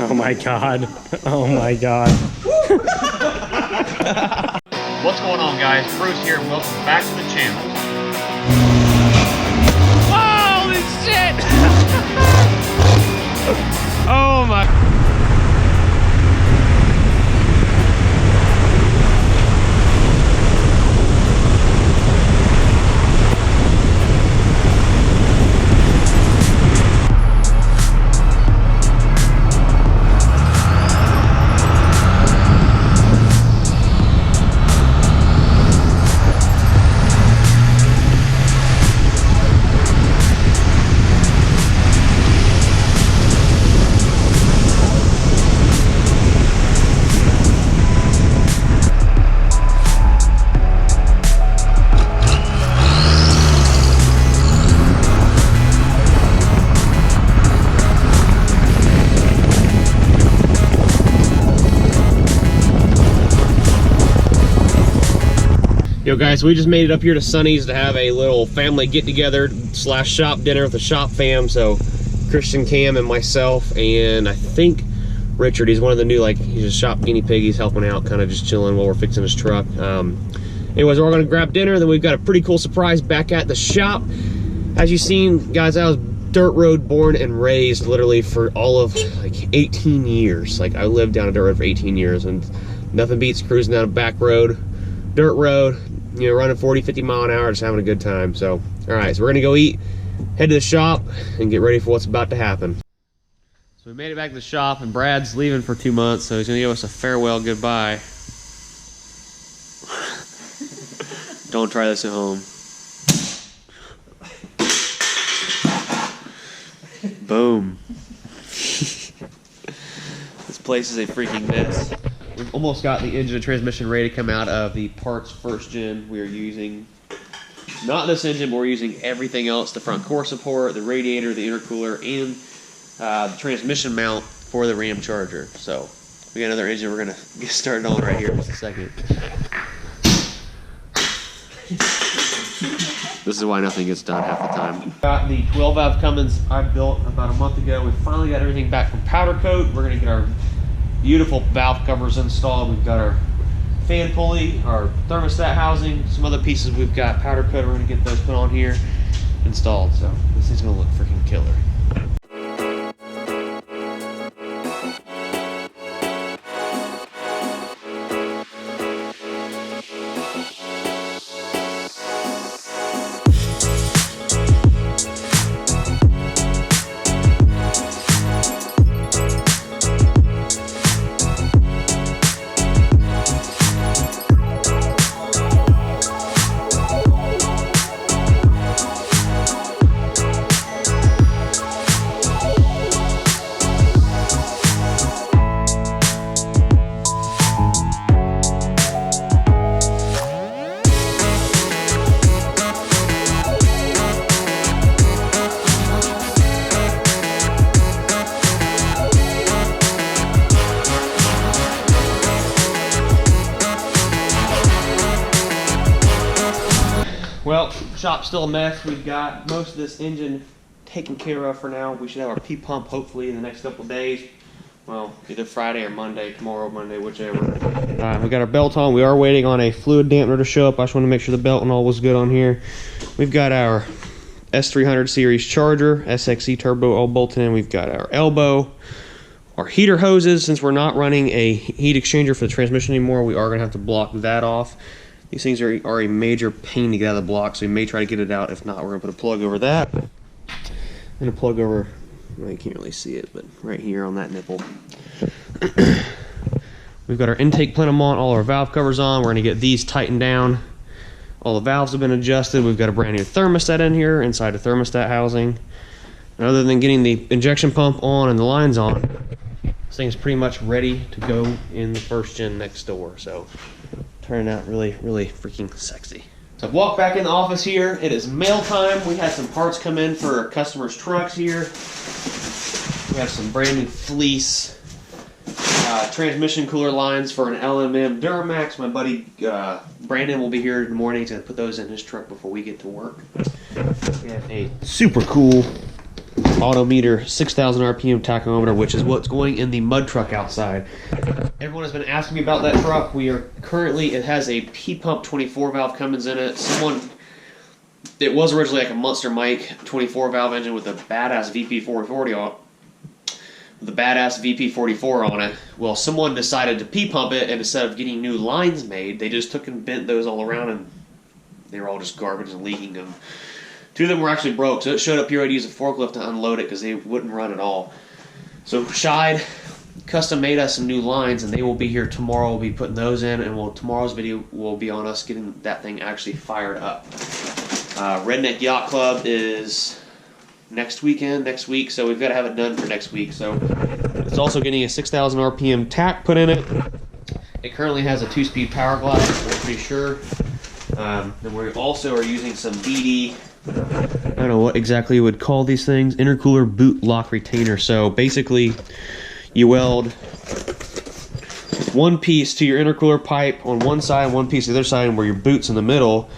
Oh my god. Oh my god. What's going on, guys? Bruce here, and welcome back to the channel. Holy shit! Oh my. Yo guys, we just made it up here to Sunny's to have a little family get together / shop dinner with the shop fam. So Christian, Cam, and myself, and I think Richard, he's one of the new, he's a shop guinea pig. He's helping out, kind of just chilling while we're fixing his truck. Anyways, we're gonna grab dinner, then we've got a pretty cool surprise back at the shop. As you've seen, guys, I was dirt road born and raised literally for all of 18 years. I lived down a dirt road for 18 years, and nothing beats cruising down a back road, dirt road, you know, running 40-50 mile an hour, just having a good time. So all right, so we're gonna go eat, head to the shop, and get ready for what's about to happen. So we made it back to the shop, and Brad's leaving for 2 months, so he's gonna give us a farewell goodbye. Don't try this at home. Boom. This place is a freaking mess. We've almost got the engine and transmission ready to come out of the parts first gen we are using. Not this engine, but we're using everything else: the front core support, the radiator, the intercooler, and the transmission mount for the Ram Charger. So we got another engine we're gonna get started on right here in just a second. This is why nothing gets done half the time. Got the 12 valve Cummins I built about a month ago. We finally got everything back from powder coat. We're gonna get our beautiful valve covers installed. We've got our fan pulley, our thermostat housing, some other pieces we've got powder coat. We're gonna get those put on here, installed. So this thing's gonna look freaking killer. Well, shop's still a mess. We've got most of this engine taken care of for now. We should have our P-pump hopefully in the next couple of days. Well, either Friday or Monday, tomorrow, Monday, whichever. We got our belt on. We are waiting on a fluid dampener to show up. I just want to make sure the belt and all was good on here. We've got our S300 series charger, SXE turbo all bolted in. We've got our elbow, our heater hoses. Since we're not running a heat exchanger for the transmission anymore, we are going to have to block that off. These things are a major pain to get out of the block, so we may try to get it out. If not, we're going to put a plug over that. And a plug over, well, you can't really see it, but right here on that nipple. We've got our intake plenum on, all our valve covers on. We're going to get these tightened down. All the valves have been adjusted. We've got a brand new thermostat in here inside the thermostat housing. And other than getting the injection pump on and the lines on, this thing's pretty much ready to go in the first gen next door. So turning out really, really freaking sexy. So I've walked back in the office here. It is mail time. We had some parts come in for our customers' trucks here. We have some brand new fleece transmission cooler lines for an LMM Duramax. My buddy Brandon will be here in the morning to put those in his truck before we get to work. We have a super cool Autometer 6,000 RPM tachometer, which is what's going in the mud truck outside. Everyone has been asking me about that truck. It has a P-Pump 24 valve Cummins in it. It was originally like a Monster Mike 24 valve engine with a badass VP440 on it. The badass VP44 on it. Well, someone decided to P-pump it, and instead of getting new lines made, they just took and bent those all around, and they were all just garbage and leaking them. 2 of them were actually broke, so it showed up here. I'd use a forklift to unload it because they wouldn't run at all. So Scheid custom made us some new lines, and they will be here tomorrow. We'll be putting those in, and tomorrow's video will be on us getting that thing actually fired up. Redneck Yacht Club is next week, so we've got to have it done for next week. So it's also getting a 6,000 RPM tack put in it. It currently has a 2-speed power glide, I'm pretty sure. And we also are using some BD, I don't know what exactly you would call these things, intercooler boot lock retainer. So basically you weld one piece to your intercooler pipe on one side, one piece to the other side, where your boot's in the middle,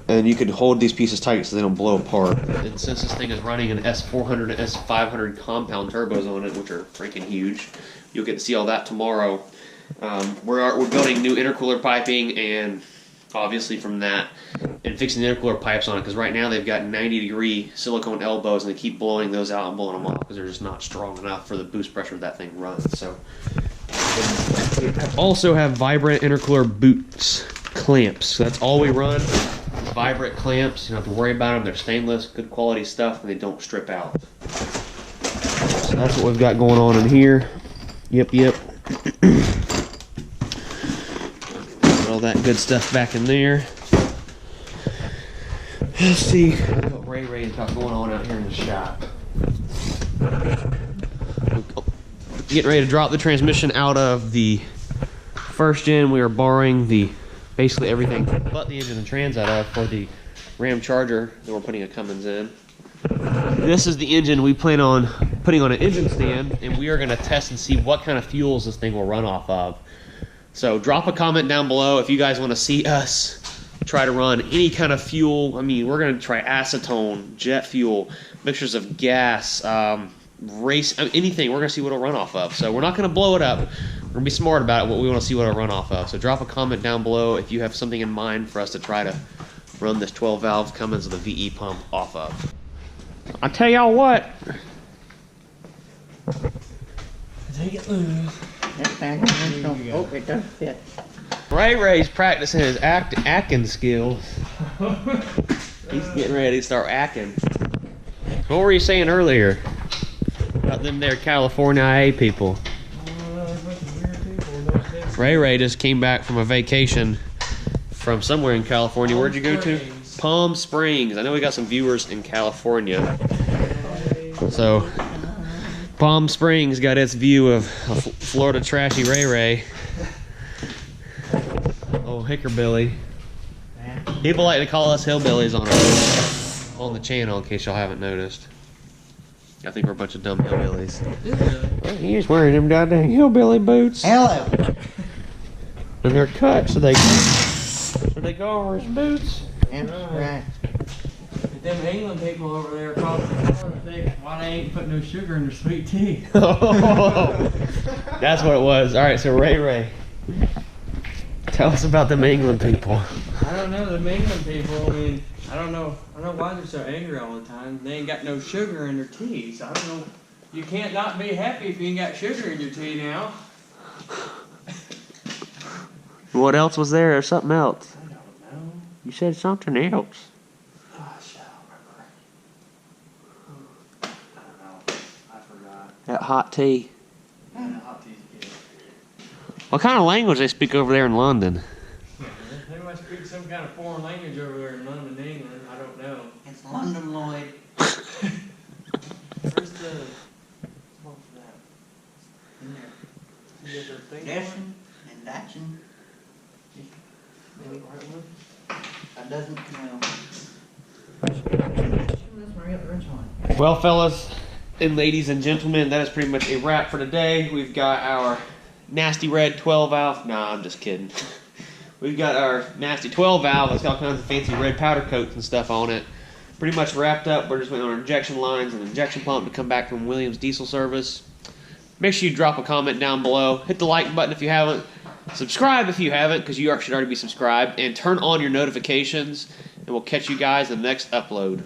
and you can hold these pieces tight so they don't blow apart. And since this thing is running an S400 and S500 compound turbos on it, which are freaking huge, you'll get to see all that tomorrow. We're building new intercooler piping, and obviously from that, and fixing the intercooler pipes on it, because right now they've got 90-degree silicone elbows, and they keep blowing those out and blowing them off because they're just not strong enough for the boost pressure that thing runs. So we also have Vibrant intercooler boots clamps. So that's all we run. Vibrant clamps, you don't have to worry about them. They're stainless, good quality stuff, and they don't strip out. So that's what we've got going on in here. Yep. Put all that good stuff back in there. Let's see what Ray's got going on out here in the shop. Getting ready to drop the transmission out of the first gen. We are borrowing basically everything but the engine and trans out of for the Ram Charger that we're putting a Cummins in. This is the engine we plan on putting on an engine stand, and we are going to test and see what kind of fuels this thing will run off of. So drop a comment down below if you guys want to see us try to run any kind of fuel. I mean, we're going to try acetone, jet fuel, mixtures of gas, anything. We're going to see what it'll run off of. So we're not going to blow it up. We're going to be smart about it, what we want to see what it'll run off of. So drop a comment down below if you have something in mind for us to try to run this 12 valve Cummins with a VE pump off of. I tell y'all what. Take it loose. That back one, hope it does fit. Ray's practicing his acting skills. He's getting ready to start acting. What were you saying earlier about them there California IA people? Ray just came back from a vacation from somewhere in California. Where'd you go to? Palm Springs. I know we got some viewers in California. So Palm Springs got its view of Florida trashy Ray. Oh, Hickerbilly. People like to call us hillbillies on the channel, in case y'all haven't noticed. I think we're a bunch of dumb hillbillies. He's wearing them goddamn hillbilly boots. Hello. And they're cut so they go over his boots. That's right. But them England people over there across the corner think why they ain't put no sugar in their sweet tea. That's what it was. Alright, so Ray. Tell us about them England people. I don't know, them England people, I mean, I don't know why they're so angry all the time. They ain't got no sugar in their tea, so I don't know. You can't not be happy if you ain't got sugar in your tea now. What else was there or something else? I don't know. You said something else. Gosh, I don't remember. I don't know. I forgot. That hot tea. Yeah, hot tea's good. What kind of language they speak over there in London? They must speak some kind of foreign language over there in London, England. I don't know. It's London Lloyd. Where's the what's that? In there. You got their thing Dashin and Datchin. That doesn't know. That's my original. Well, fellas and ladies and gentlemen, that is pretty much a wrap for today. We've got our nasty red 12 valve. Nah, I'm just kidding. We've got our nasty 12 valve. It's got all kinds of fancy red powder coats and stuff on it. pretty much wrapped up. We're just waiting on our injection lines and injection pump to come back from Williams Diesel Service. Make sure you drop a comment down below. Hit the like button if you haven't. Subscribe if you haven't, because you should already be subscribed. And turn on your notifications. And we'll catch you guys in the next upload.